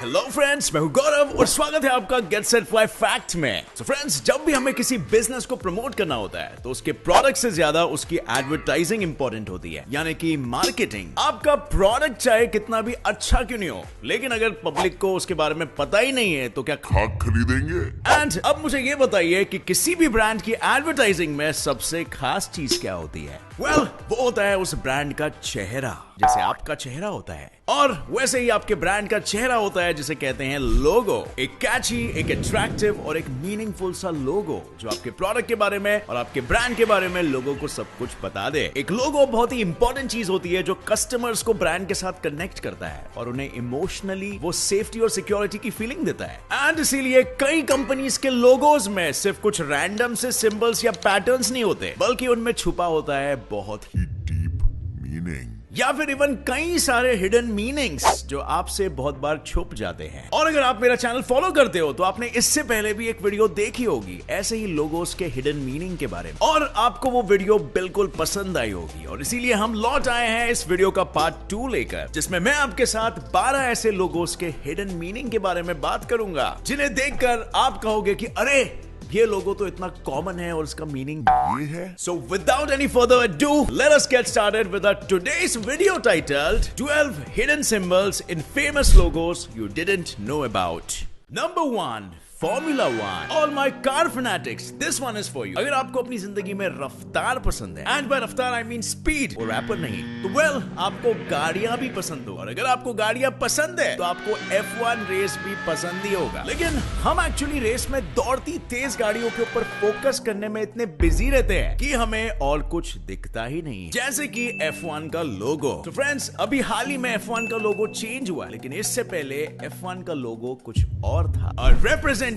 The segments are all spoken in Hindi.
हेलो फ्रेंड्स, मैं हूं गौरव और स्वागत है आपका गेट सेट फ्लाई फैक्ट में। तो फ्रेंड्स, जब भी हमें किसी बिजनेस को प्रमोट करना होता है तो उसके प्रोडक्ट से ज्यादा उसकी एडवर्टाइजिंग इंपॉर्टेंट होती है, यानी कि मार्केटिंग। आपका प्रोडक्ट चाहे कितना भी अच्छा क्यों नहीं हो, लेकिन अगर पब्लिक को उसके बारे में पता ही नहीं है तो क्या खाक खरीदेंगे। एंड अब मुझे ये बताइए कि किसी भी ब्रांड की एडवर्टाइजिंग में सबसे खास चीज क्या होती है? वेल, वो होता है उस ब्रांड का चेहरा, जैसे आपका चेहरा होता है, और वैसे ही आपके ब्रांड का चेहरा होता है जिसे कहते हैं लोगो। एक कैची, एक अट्रैक्टिव और एक मीनिंगफुल सा लोगो जो आपके प्रोडक्ट के बारे में और आपके ब्रांड के बारे में लोगों को सब कुछ बता दे। एक लोगो बहुत ही इंपॉर्टेंट चीज होती है जो कस्टमर्स को ब्रांड के साथ कनेक्ट करता है और उन्हें इमोशनली वो सेफ्टी और सिक्योरिटी की फीलिंग देता है। एंड इसीलिए कई कंपनीज के लोगोस में सिर्फ कुछ रैंडम से सिंबल्स या पैटर्न्स नहीं होते, बल्कि उनमें छुपा होता है बहुत ही डीप मीनिंग या फिर इवन कई सारे हिडन मीनिंग्स जो आपसे बहुत बार छुप जाते हैं। और अगर आप मेरा चैनल फॉलो करते हो तो आपने इससे पहले भी एक वीडियो देखी होगी ऐसे ही लोगोस के हिडन मीनिंग के बारे में, और आपको वो वीडियो बिल्कुल पसंद आई होगी। और इसीलिए हम लौट आए हैं इस वीडियो का पार्ट 2 लेकर, जिसमें मैं आपके साथ 12 ऐसे लोगोस के हिडन मीनिंग के बारे में बात करूंगा जिन्हें देखकर आप कहोगे कि अरे, ये लोगो तो इतना कॉमन है और इसका मीनिंग ये है। So without any further ado, let us get started with our today's video titled 12 hidden symbols in famous logos you didn't know about. Number 1, Formula 1. All my car fanatics, this one is for you. अगर आपको अपनी जिंदगी में रफ्तार पसंद है, एंड बाय रफ्तार आई मीन स्पीड और रैपर नहीं, तो वेल आपको गाड़ियां भी पसंद हो। और अगर आपको गाड़ियां पसंद है तो आपको F1 रेस भी पसंद ही होगा। लेकिन हम एक्चुअली रेस में दौड़ती तेज गाड़ियों के ऊपर फोकस करने में इतने बिजी रहते हैं कि हमें और कुछ दिखता ही नहीं, जैसे कि F1 का लोगो। तो फ्रेंड्स, अभी हाल ही में F1 का लोगो चेंज हुआ, लेकिन इससे पहले F1 का लोगो कुछ और था, और representation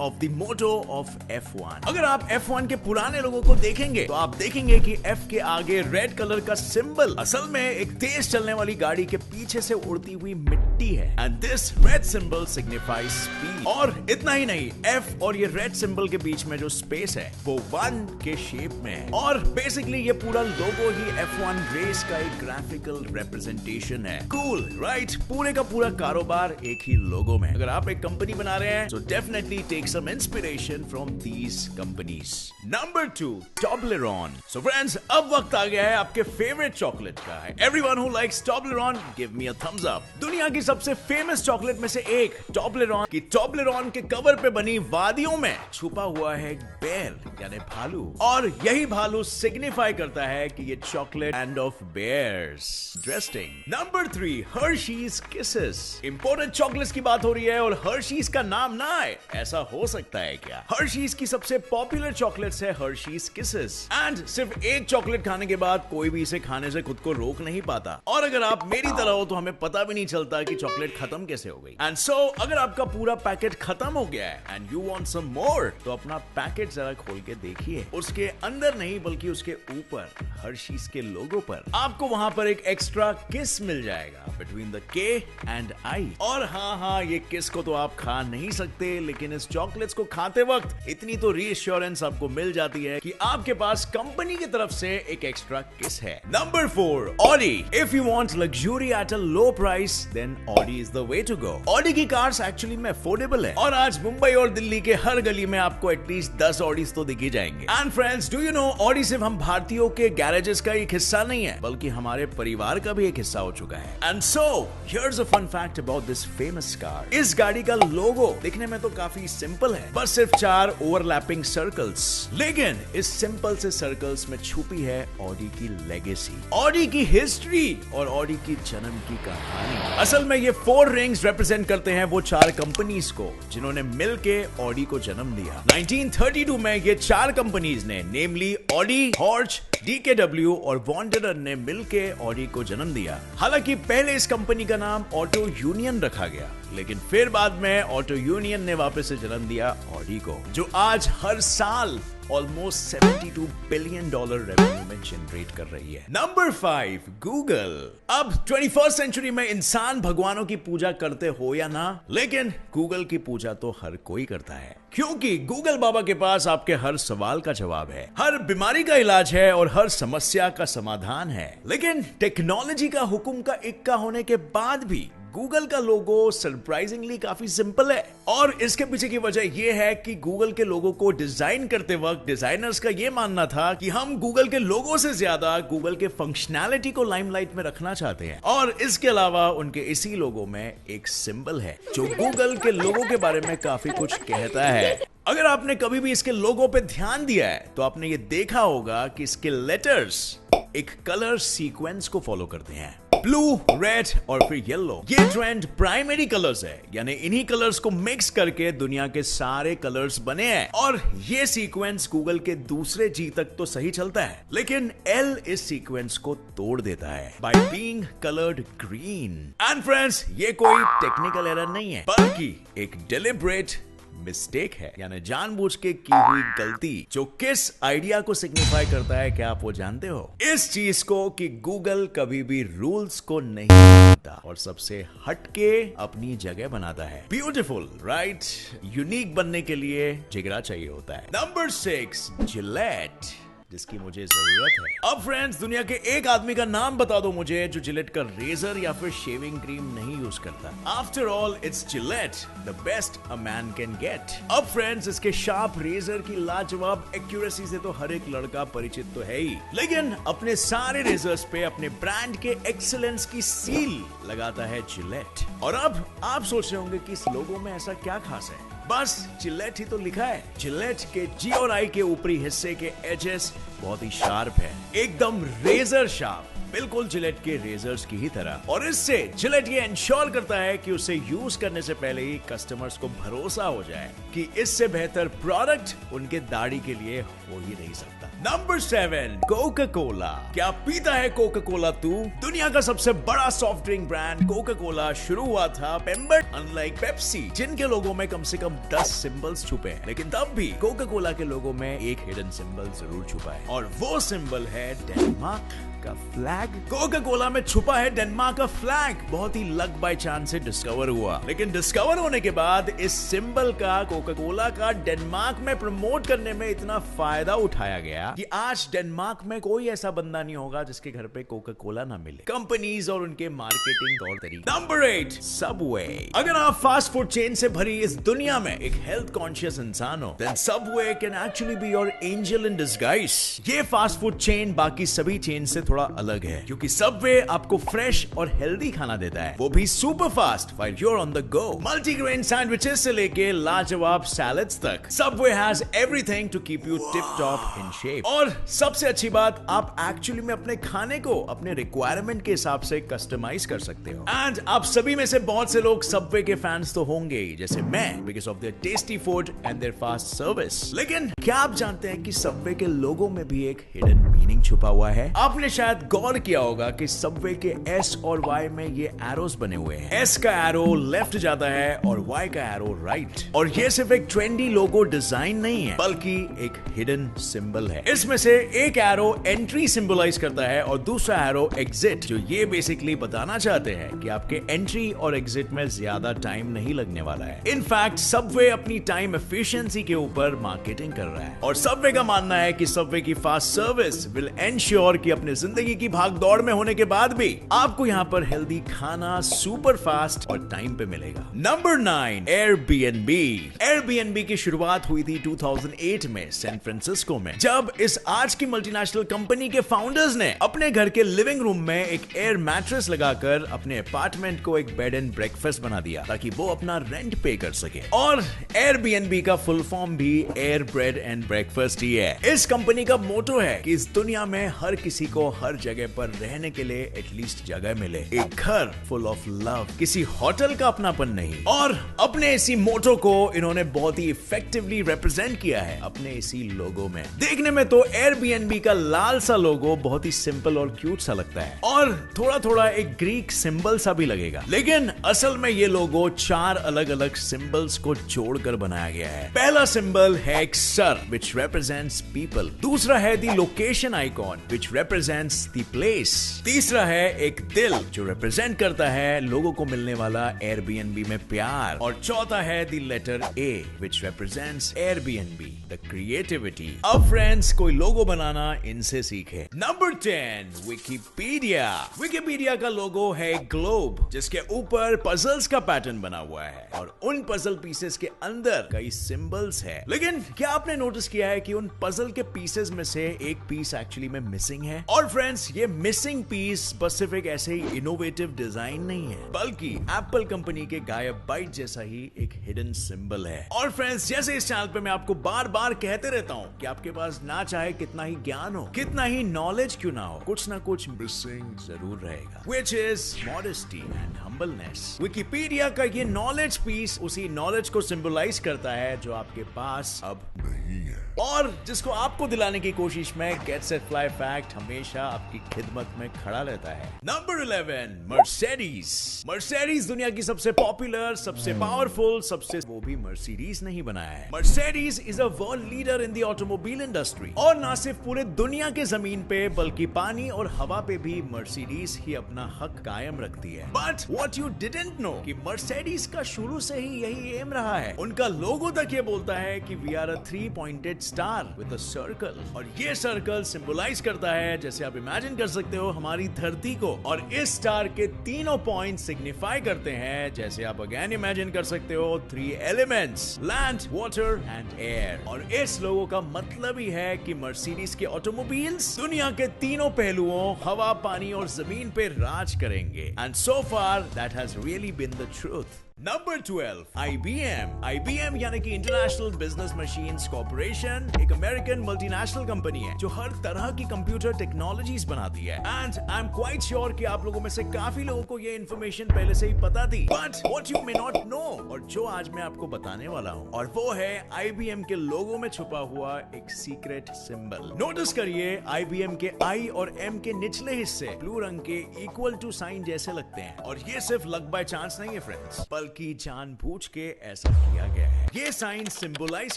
of the motto of F1। अगर आप F1 के पुराने लोगों को देखेंगे तो आप देखेंगे कि F के आगे रेड कलर का सिंबल असल में एक तेज चलने वाली गाड़ी के पीछे से उड़ती हुई मिट्टी है, and this red symbol signifies speed. और इतना ही नहीं, F और ये रेड सिंबल के बीच में जो स्पेस है वो 1 के शेप में है, और बेसिकली ये पूरा लोगो ही F1 रेस का एक ग्राफिकल रिप्रेजेंटेशन है। Cool, right? पूरे का पूरा कारोबार एक ही लोगो में। अगर आप एक कंपनी बना रहे हैं तो definitely take some inspiration from these companies. Number 2, Toblerone. So friends, अब वक्त आ गया है आपके फेवरेट चॉकलेट का है। Everyone who likes Toblerone, give me a thumbs up. दुनिया की सबसे फेमस चॉकलेट में से एक Toblerone की Toblerone के कवर पे बनी वादियों में छुपा हुआ है एक बेर, यानी भालू, और यही भालू सिग्निफाई करता है कि ये chocolate land of bears. Interesting. Number 3, Hershey's Kisses. Imported chocolates की बात हो रही है और हर्शीज का नाम ना आए, ऐसा हो सकता है क्या? हर्शीज की सबसे पॉपुलर चॉकलेट्स है हर्शीज किसेस, एंड सिर्फ एक चॉकलेट खाने के बाद कोई भी इसे खाने से खुद को रोक नहीं पाता। और अगर आप मेरी तरह हो तो हमें पता भी नहीं चलता कि चॉकलेट खत्म कैसे हो गई। एंड सो अगर आपका पूरा पैकेट खत्म हो गया है एंड यू वांट सम मोर, तो अपना पैकेट जरा खोल के देखिए। उसके अंदर नहीं बल्कि उसके ऊपर हर्शीज के लोगो पर आपको वहां पर एक एक्स्ट्रा किस मिल जाएगा बिटवीन द के एंड आई। और हाँ, ये किस को तो आप खा नहीं सकते, लेकिन इस चॉकलेट्स को खाते वक्त इतनी तो रीअश्योरेंस आपको मिल जाती है कि आपके पास कंपनी की तरफ से एक एक्स्ट्रा किस है। Number 4, Audi. If you want luxury at a low price, then Audi is the way to go. Audi की कार्स एक्चुअली में अफोर्डेबल है, और आज मुंबई और दिल्ली के हर गली में आपको एटलीस्ट 10 Audis तो दिखी जाएंगे। And friends, do you know, Audi सिर्फ हम भारतीयों के गैरेजेस का एक हिस्सा नहीं है, बल्कि हमारे परिवार का भी एक हिस्सा हो चुका है। And so here's a fun fact about this famous car. इस गाड़ी का लोगो दिखने में तो काफी सिंपल है, बस सिर्फ 4 ओवरलैपिंग सर्कल्स, लेकिन इस सिंपल से सर्कल्स में छुपी है ऑडी की लेगेसी, ऑडी की हिस्ट्री और ऑडी की जन्म की कहानी। असल में ये 4 रिंग्स रिप्रेजेंट करते हैं वो 4 कंपनीज को जिन्होंने मिलके ऑडी को जन्म दिया। 1932 में ये 4 कंपनीज ने, नेमली ऑडी, हॉर्च, DKW और वॉन्डरर ने मिलके ऑडी को जन्म दिया। हालांकि पहले इस कंपनी का नाम ऑटो यूनियन रखा गया, लेकिन फिर बाद में ऑटो यूनियन ने वापस से जन्म दिया ऑडी को, जो आज हर साल ऑलमोस्ट $72 बिलियन रेवेन्यू में जनरेट कर रही है। Number 5, Google. अब 21st सेंचुरी में इंसान भगवानों की पूजा करते हो या ना, लेकिन गूगल की पूजा तो हर कोई करता है, क्योंकि गूगल बाबा के पास आपके हर सवाल का जवाब है, हर बीमारी का इलाज है और हर समस्या का समाधान है। लेकिन टेक्नोलॉजी का हुक्म का इक्का होने के बाद भी गूगल का लोगो सरप्राइजिंगली काफी सिंपल है और इसके पीछे की वजह यह है कि गूगल के लोगो को डिजाइन करते वक्त डिजाइनर्स का यह मानना था कि हम गूगल के लोगो से ज्यादा गूगल के फंक्शनैलिटी को लाइमलाइट में रखना चाहते हैं और इसके अलावा उनके इसी लोगो में एक सिंबल है जो गूगल के लोगो के बारे में काफी कुछ कहता है। अगर आपने कभी भी इसके लोगो पे ध्यान दिया है तो आपने ये देखा होगा कि इसके लेटर्स एक कलर सीक्वेंस को फॉलो करते हैं, ब्लू, रेड और फिर येलो। ये ट्रेंड प्राइमरी कलर्स है, यानी इन्हीं कलर्स को मिक्स करके दुनिया के सारे कलर्स बने हैं और ये सीक्वेंस गूगल के दूसरे जी तक तो सही चलता है, लेकिन एल इस सीक्वेंस को तोड़ देता है by being coloured green. And friends, ये कोई टेक्निकल एरर नहीं है बल्कि एक डेलिब्रेट मिस्टेक है, यानी जानबूझ के की हुई गलती जो किस आइडिया को सिग्निफाई करता है, क्या आप वो जानते हो? इस चीज को कि गूगल कभी भी रूल्स को नहीं मानता और सबसे हटके अपनी जगह बनाता है। Beautiful, right? यूनिक बनने के लिए जिगरा चाहिए होता है। नंबर 6, जिलेट, जिसकी मुझे जरूरत है। अब फ्रेंड्स, दुनिया के एक आदमी का नाम बता दो मुझे जो जिलेट का रेजर या फिर शेविंग क्रीम नहीं यूज करता। After all it's Gillette, the best a man can get. अब फ्रेंड्स, इसके शार्प रेजर की लाजवाब एक्यूरेसी से तो हर एक लड़का परिचित तो है ही, लेकिन अपने सारे रेजर्स पे अपने ब्रांड के एक्सीलेंस की सील लगाता है जिलेट। और अब आप सोच रहे होंगे कि इस लोगो में ऐसा क्या खास है? बस जिलेट ही तो लिखा है। जिलेट के जी और आई के ऊपरी हिस्से के एजेस बहुत ही शार्प है, एकदम रेजर शार्प, बिल्कुल जिलेट के रेजर्स की ही तरह। और इससे जिलेट ये इंश्योर करता है कि उसे यूज करने से पहले ही कस्टमर्स को भरोसा हो जाए कि इससे बेहतर प्रोडक्ट उनके दाढ़ी के लिए हो ही नहीं सकता। Number 7, Coca Cola. क्या पीता है कोका कोला तू? दुनिया का सबसे बड़ा soft drink brand Coca Cola शुरू हुआ था पेम्बर्ट अनलाइक पेप्सी, जिनके लोगों में कम से कम 10 सिंबल्स छुपे हैं, लेकिन तब भी कोका कोला के लोगों में एक हिडन सिंबल जरूर छुपा है और वो सिंबल है डेनमार्क का फ्लैग। कोका कोला में छुपा है डेनमार्क का फ्लैग। बहुत ही लक बाय चांस से डिस्कवर हुआ, लेकिन डिस्कवर होने के बाद इस सिंबल का कोका कोला का डेनमार्क में प्रमोट करने में इतना फायदा उठाया गया कि आज डेनमार्क में कोई ऐसा बंदा नहीं होगा जिसके घर पे कोका कोला ना मिले। कंपनीज और उनके मार्केटिंग तौर तरीके। Number 8, Subway. अगर आप फास्ट फूड चेन से भरी इस दुनिया में एक हेल्थ कॉन्शियस इंसान हो, then Subway can actually be your angel in disguise. ये फास्ट फूड चेन बाकी सभी चेन से थोड़ा अलग है क्योंकि सबवे आपको फ्रेश और हेल्दी खाना देता है, वो भी super fast while you are on the go. Multigrain sandwiches से लेके लाजवाब सैलेड्स तक, Subway has everything to keep you tip top in shape. और सबसे अच्छी बात, आप एक्चुअली में अपने खाने को अपने रिक्वायरमेंट के हिसाब से कस्टमाइज कर सकते हो। एंड आप सभी में से बहुत से लोग सबवे के फैंस तो होंगे ही, जैसे मैं, because of their tasty food and their fast service. लेकिन क्या आप जानते हैं कि सबवे के लोगो में भी एक हिडन मीनिंग छुपा हुआ है? आपने शायद गौर किया होगा कि सबवे के एस और वाई में ये एरोस बने हुए हैं। एस का एरो लेफ्ट जाता है और वाई का एरो राइट। और ये सिर्फ एक ट्रेंडी लोगो डिजाइन नहीं है बल्कि एक हिडन सिंबल है। इसमें से एक एरो एंट्री सिंबलाइज करता है और दूसरा एरो एग्जिट, जो ये बेसिकली बताना चाहते हैं कि आपके एंट्री और एग्जिट में ज्यादा टाइम नहीं लगने वाला है। इनफैक्ट सबवे अपनी टाइम एफिशिएंसी के ऊपर मार्केटिंग कर रहा है और सबवे का मानना है कि सबवे की फास्ट सर्विस विल एंश्योर कि अपने जिंदगी की भाग दौड़ में होने के बाद भी आपको यहाँ पर हेल्दी खाना सुपर फास्ट और टाइम पे मिलेगा। Number 9, Airbnb. एयरबीएनबी की शुरुआत हुई थी 2008 में सैन फ्रांसिस्को में, जब इस आज की मल्टीनेशनल कंपनी के फाउंडर्स ने अपने घर के लिविंग रूम में एक एयर मैट्रेस लगाकर अपने अपार्टमेंट को एक बेड एंड ब्रेकफास्ट बना दिया ताकि वो अपना रेंट पे कर सके। और एयरबीएनबी का फुल फॉर्म भी एयर ब्रेड एंड ब्रेकफास्ट ही है। इस कंपनी का मोटो है कि इस दुनिया में हर किसी को हर जगह पर रहने के लिए एटलीस्ट जगह मिले, एक घर फुल ऑफ लव, किसी होटल का अपनापन नहीं। और अपने इसी मोटो को इन्होंने बहुत ही इफेक्टिवली रिप्रेजेंट किया है अपने इसी लोगो में। देखने में तो एयरबीएनबी का लाल सा लोगो बहुत ही सिंपल और क्यूट सा लगता है और थोड़ा थोड़ा एक ग्रीक सिंबल सा भी लगेगा, लेकिन असल में ये लोगो 4 अलग अलग सिंबल्स को जोड़कर बनाया गया है। पहला सिंबल है एक सर विच रिप्रेजेंट्स पीपल, दूसरा है the location icon which represents the place, तीसरा है एक दिल जो रिप्रेजेंट करता है लोगों को मिलने वाला एयरबीएनबी में प्यार, और चौथा है the letter A which represents Airbnb the creativity. अब फ्रेंड्स, कोई लोगो बनाना इनसे सीखे। Number 10, Wikipedia. विकिपीडिया का लोगो है ग्लोब, जिसके ऊपर पजल्स का पैटर्न बना हुआ है और उन पजल पीसेस के अंदर कई सिंबल्स है। लेकिन क्या आपने नोटिस किया है कि उन पजल के पीसेस में से एक पीस एक्चुअली में मिसिंग है? और फ्रेंड्स, ये मिसिंग पीस बस सिर्फ एक ऐसे ही इनोवेटिव डिजाइन नहीं है, बल्कि एप्पल कंपनी के गायब बाइट जैसा ही एक हिडन सिंबल है। और फ्रेंड्स, जैसे इस चैनल पे मैं आपको बार बार कहते रहता हूँ कि आपके पास ना चाहे कितना ही ज्ञान हो, कितना ही नॉलेज क्यों ना हो, कुछ ना कुछ मिसिंग जरूर रहेगा, which is modesty and humbleness। Wikipedia का ये नॉलेज पीस उसी नॉलेज को सिंबलाइज करता है जो आपके पास अब नहीं है। और जिसको आपको दिलाने की कोशिश में गेट सेट फ्लाई फैक्ट हमेशा आपकी खिदमत में खड़ा रहता है। Number 11, Mercedes. मर्सिडीज दुनिया की सबसे पॉपुलर, सबसे पावरफुल, सबसे वो भी मर्सिडीज नहीं बनाया है। Mercedes is a world leader in the automobile industry. और ना सिर्फ पूरे दुनिया के जमीन पे बल्कि पानी और हवा पे भी मर्सिडीज ही अपना हक कायम रखती है। But what you didn't know कि मर्सिडीज का शुरू से ही यही एम रहा है। उनका लोगो तक ये बोलता है कि we are a 3-pointed star with a circle, और ये सर्कल सिंबलाइज करता है, जैसे आप इमेजिन कर सकते हो, हमारी धरती को। और इस स्टार के तीनों पॉइंट सिग्निफाई करते हैं, जैसे आप अगेन इमेजिन कर सकते हो, 3 elements, land, water and air. और इस लोगो का मतलब ही है कि मर्सिडीज के ऑटोमोबाइल्स दुनिया के तीनों पहलुओं, हवा, पानी और जमीन पे राज करेंगे। And so far that has really been the truth. Number 12, IBM। IBM यानी कि इंटरनेशनल बिजनेस मशीन्स कॉर्पोरेशन एक अमेरिकन मल्टीनेशनल कंपनी है जो हर तरह की कंप्यूटर टेक्नोलॉजीज बनाती है। And I am quite sure कि आप लोगों में से काफी लोगों को ये इन्फॉर्मेशन पहले से ही पता थी, but what you may not know, और जो आज मैं आपको बताने वाला हूँ, और वो है IBM के लोगो में छुपा हुआ एक सीक्रेट सिंबल। नोटिस करिए, IBM के I और M के निचले हिस्से ब्लू रंग के इक्वल टू साइन जैसे लगते हैं, और ये सिर्फ लक बाय चांस नहीं है फ्रेंड्स, की जानबूझ के ऐसा किया गया है। ये साइन सिंबलाइज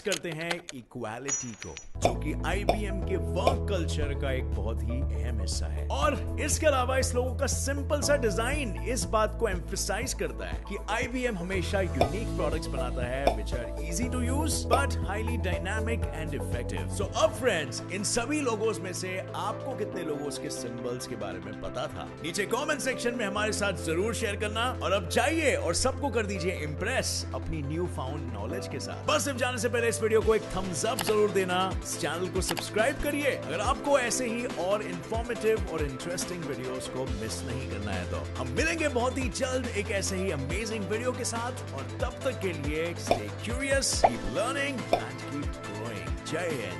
करते हैं इक्वालिटी को, जो कि IBM के वर्क कल्चर का एक बहुत ही अहम हिस्सा है। और इसके अलावा इस लोगों का सिंपल सा डिजाइन इस बात को एम्फसाइज करता है कि IBM हमेशा यूनिक प्रोडक्ट्स बनाता है which are easy to use but highly dynamic and effective। So अब फ्रेंड्स, इन सभी लोगोस में से आपको कितने लोगोस के सिंबल्स के बारे में पता था? नीचे कमेंट सेक्शन में हमारे साथ जरूर शेयर करना, और अब जाइए और सबको कर दीजिए इम्प्रेस अपनी न्यू फाउंड नॉलेज के साथ। बस सिर्फ जाने से पहले इस वीडियो को एक थम्स अप जरूर देना, इस चैनल को सब्सक्राइब करिए अगर आपको ऐसे ही और इंफॉर्मेटिव और इंटरेस्टिंग वीडियोस को मिस नहीं करना है। तो हम मिलेंगे बहुत ही जल्द एक ऐसे ही अमेजिंग वीडियो के साथ, और तब तक के लिए stay curious, keep learning and keep growing. जय हिंद।